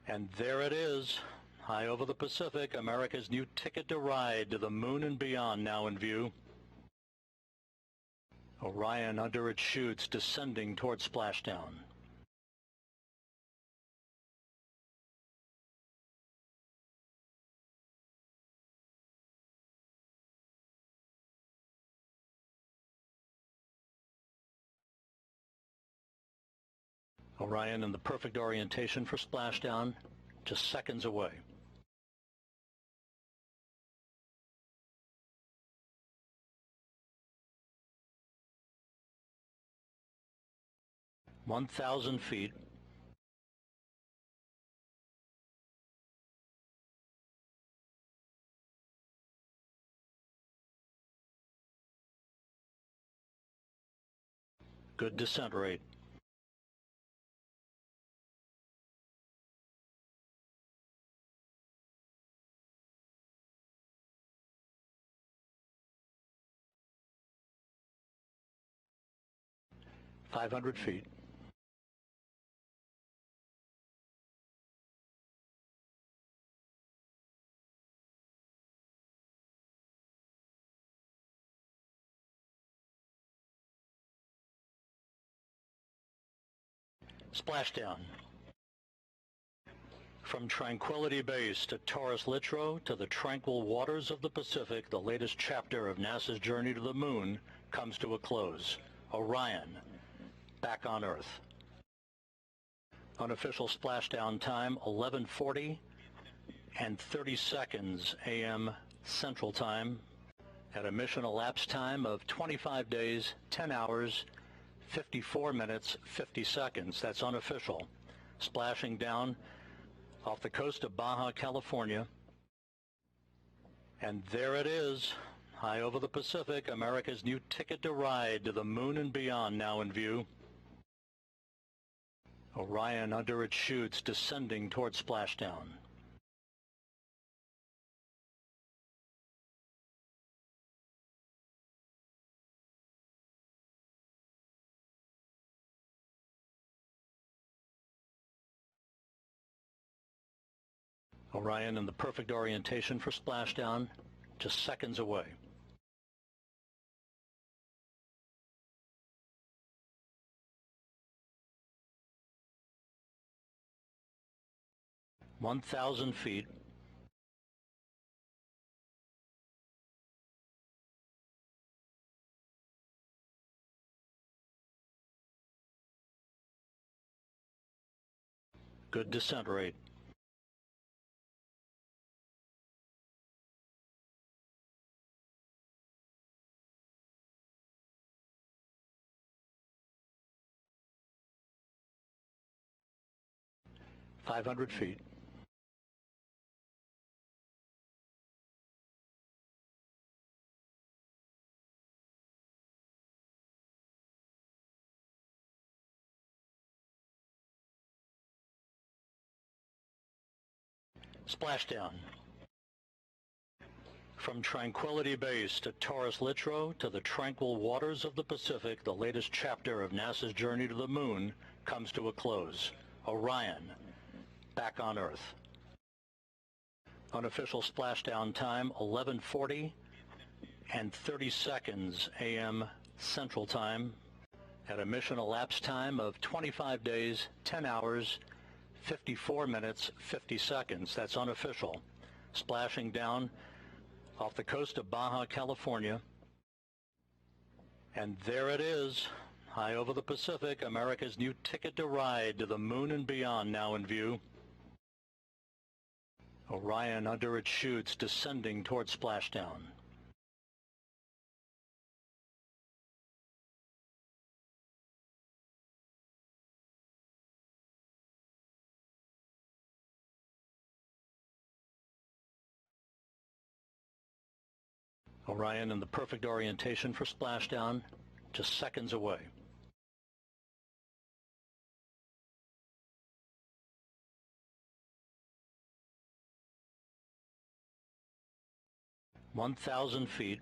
And there it is, high over the Pacific, America's new ticket to ride to the moon and beyond now in view. Orion under its chutes descending toward splashdown. Orion in the perfect orientation for splashdown, just seconds away. (1,000 feet). Good descent rate. (500 feet). Splashdown. From Tranquility Base to Taurus Littrow to the tranquil waters of the Pacific, the latest chapter of NASA's journey to the moon comes to a close. Orion, back on Earth. Unofficial splashdown time, 11:40 and 30 seconds a.m. Central Time, at a mission elapsed time of 25 days, 10 hours, 54 minutes, 50 seconds. That's unofficial. Splashing down off the coast of Baja California. And there it is, high over the Pacific, America's new ticket to ride to the moon and beyond now in view. Orion under its chutes descending toward splashdown. Orion in the perfect orientation for splashdown, just seconds away. (1,000 feet). Good descent rate. (500 feet). Splashdown. From Tranquility Base to Taurus Littrow to the tranquil waters of the Pacific, the latest chapter of NASA's journey to the moon comes to a close. Orion, back on Earth. Unofficial splashdown time, 11:40 and 30 seconds a.m. Central Time, at a mission elapsed time of 25 days, 10 hours, 54 minutes, 50 seconds. That's unofficial. Splashing down off the coast of Baja California. And there it is, high over the Pacific, America's new ticket to ride to the moon and beyond now in view. Orion under its chutes descending toward splashdown. Orion in the perfect orientation for splashdown, just seconds away. (1,000 feet).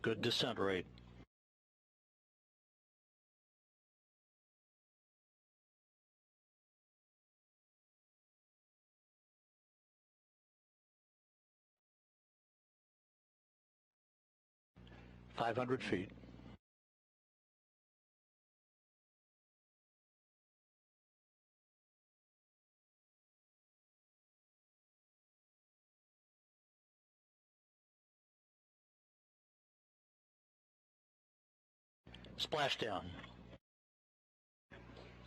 Good descent rate. .500 feet. Splashdown.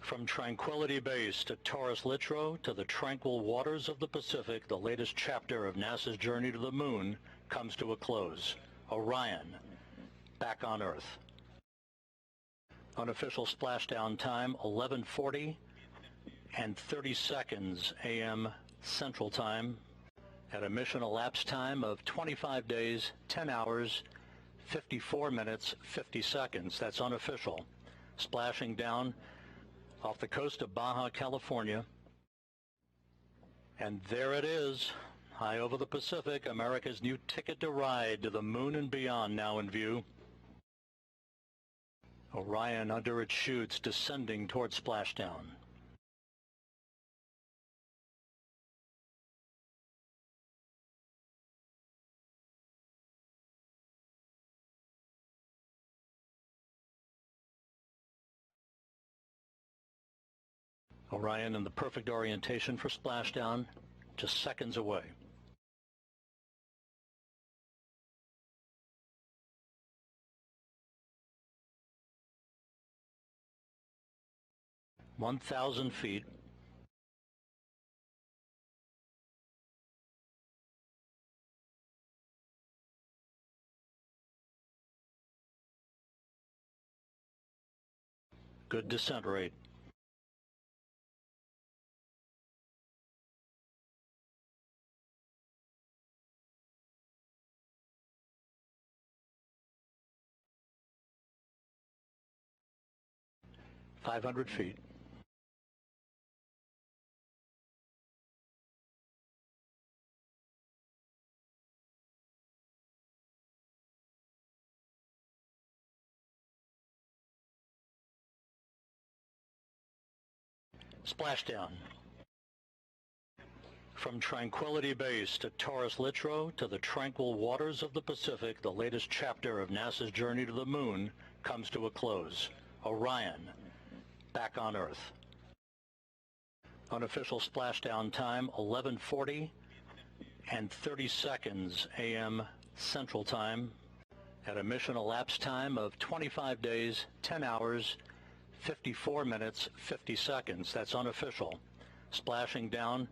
From Tranquility Base to Taurus Littrow to the tranquil waters of the Pacific, the latest chapter of NASA's journey to the moon comes to a close. Orion, back on Earth. Unofficial splashdown time, 11:40 and 30 seconds a.m. Central Time, at a mission elapsed time of 25 days, 10 hours, 54 minutes, 50 seconds. That's unofficial. Splashing down off the coast of Baja, California. And there it is, high over the Pacific, America's new ticket to ride to the moon and beyond now in view. Orion under its chutes descending toward splashdown. Orion in the perfect orientation for splashdown, just seconds away. .1,000 feet. Good descent rate. .500 feet. Splashdown. From Tranquility Base to Taurus Littrow to the tranquil waters of the Pacific, the latest chapter of NASA's journey to the moon comes to a close. Orion, back on Earth. Unofficial splashdown time, 11:40 and 30 seconds a.m. Central Time, at a mission elapsed time of 25 days, 10 hours, 54 minutes, 50 seconds. That's unofficial. Splashing down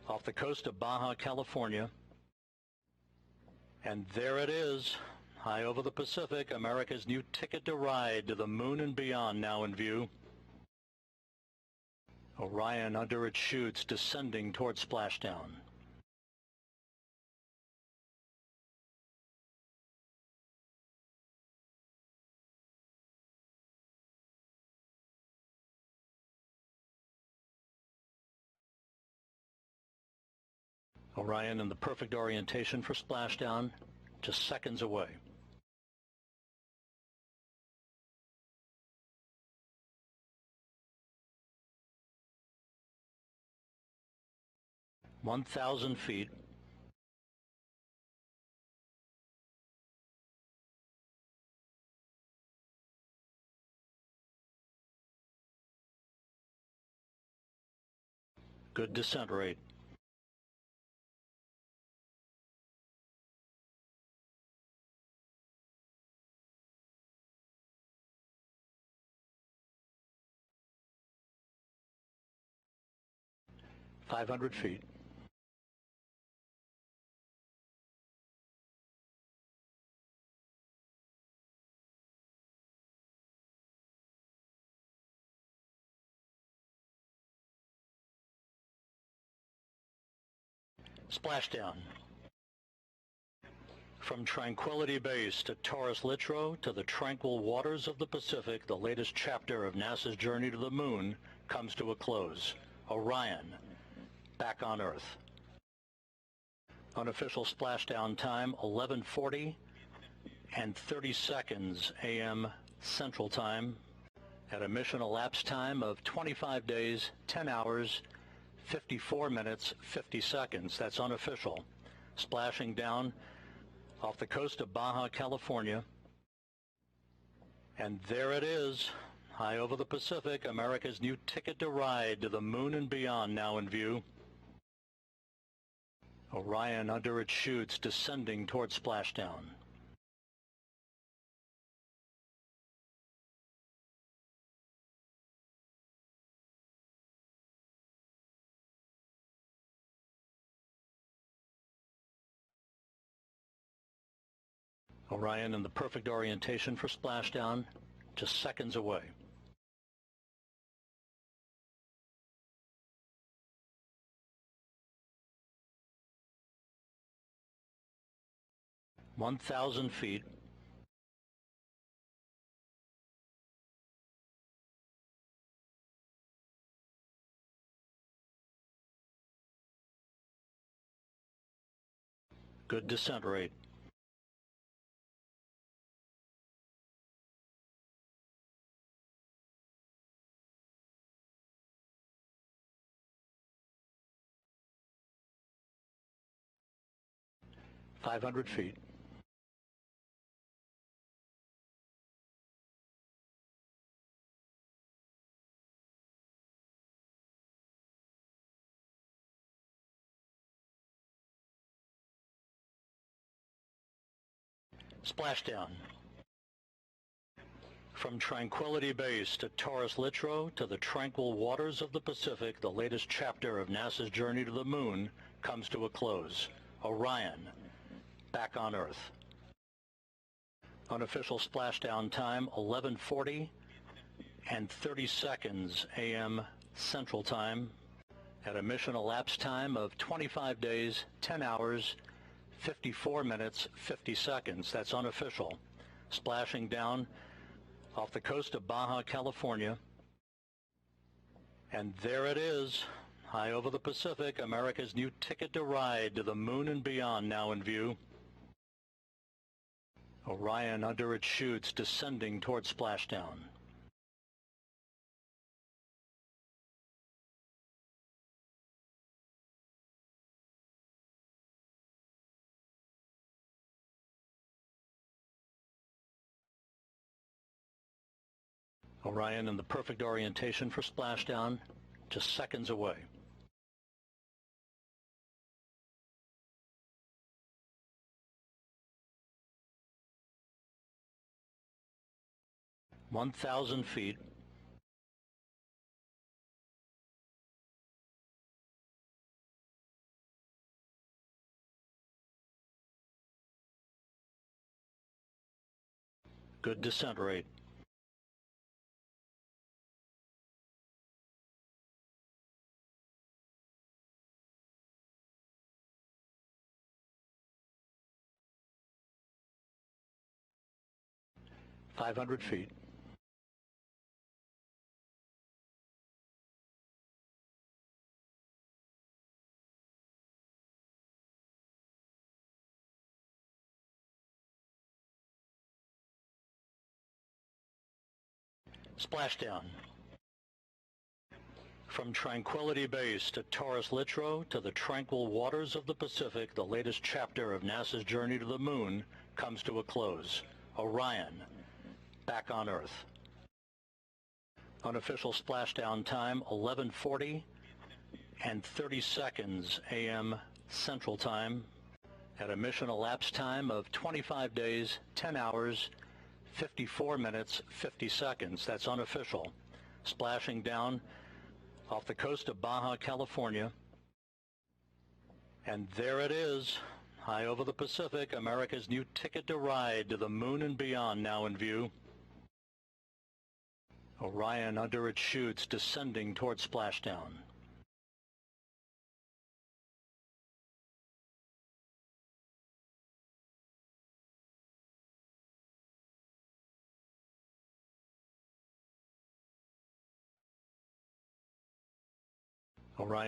off the coast of Baja, California. And there it is, high over the Pacific, America's new ticket to ride to the moon and beyond now in view. Orion under its chutes descending toward splashdown. Orion in the perfect orientation for splashdown, just seconds away. .1,000 feet. Good descent rate. .500 feet. Splashdown. From Tranquility Base to Taurus Littrow to the tranquil waters of the Pacific, the latest chapter of NASA's journey to the moon comes to a close. Orion, back on Earth. Unofficial splashdown time, 11:40 and 30 seconds a.m. Central Time at a mission elapsed time of 25 days, 10 hours, 54 minutes, 50 seconds. That's unofficial. Splashing down off the coast of Baja, California. And there it is, high over the Pacific, America's new ticket to ride to the moon and beyond now in view. Orion under its chutes descending toward splashdown. Orion in the perfect orientation for splashdown, just seconds away. (1,000 feet). Good descent rate. (500 feet). Splashdown. From Tranquility Base to Taurus Littrow to the tranquil waters of the Pacific, the latest chapter of NASA's journey to the moon comes to a close. Orion, back on Earth. Unofficial splashdown time, 11:40 and 30 seconds a.m. Central Time at a mission elapsed time of 25 days, 10 hours, 54 minutes, 50 seconds. That's unofficial. Splashing down off the coast of Baja, California. And there it is, high over the Pacific, America's new ticket to ride to the moon and beyond now in view. Orion under its chutes descending toward splashdown. Orion in the perfect orientation for splashdown, just seconds away. (1,000 feet). Good descent rate. (500 feet). Splashdown. From Tranquility Base to Taurus Littrow to the tranquil waters of the Pacific, the latest chapter of NASA's journey to the moon comes to a close. Orion, back on Earth. Unofficial splashdown time, 11:40 and 30 seconds a.m. Central Time at a mission elapsed time of 25 days, 10 hours, 54 minutes, 50 seconds. That's unofficial. Splashing down off the coast of Baja, California. And there it is, high over the Pacific, America's new ticket to ride to the moon and beyond now in view. Orion under its chutes descending toward splashdown. Orion